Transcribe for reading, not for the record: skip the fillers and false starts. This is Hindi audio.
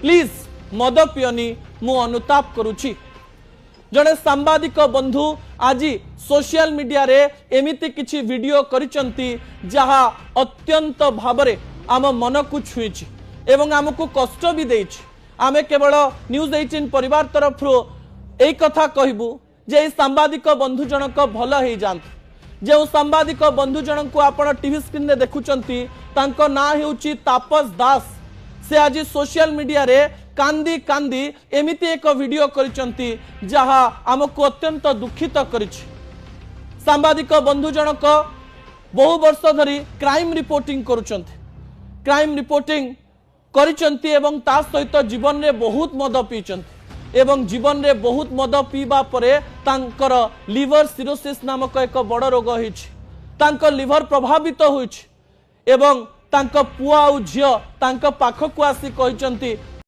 प्लीज मद पियनी मु अनुताप करुछि। जड़े सांबादिक बंधु आज सोशल मीडिया रे एमिति किछि वीडियो करिसंती जहा अत्यंत भाबरे आम मन को छुईछि एवं आमको कष्ट भी देछि। आमे केवल न्यूज 18 परिवार तरफ एक कथा कहबू जे सांबादिक बंधु जनक भल हो जात। जो सांबादिक बंधु जनक को आपण टीवी स्क्रीन रे देखुचंती तांको ना हेउची तापस दास। से आज सोशल मीडिया रे कांदी कांदी एमिति एक वीडियो करिसंती जहा आमको अत्यंत दुखित करिछि। सांबादिक बंधु जनक बहु वर्ष धरी क्राइम रिपोर्टिंग करुचंती। क्राइम रिपोर्टिंग करिसंती एवं ता सहित जीवन रे बहुत मद पीचंती एवं जीवन रे बहुत मद पीबा परे तांकर लिवर सिरोसिस नामक एक बड़ रोग होइछि। तांकर लिवर प्रभावित होइछि एवं तांक पुआ और झियो तांक पाखकु आसी कहिसंती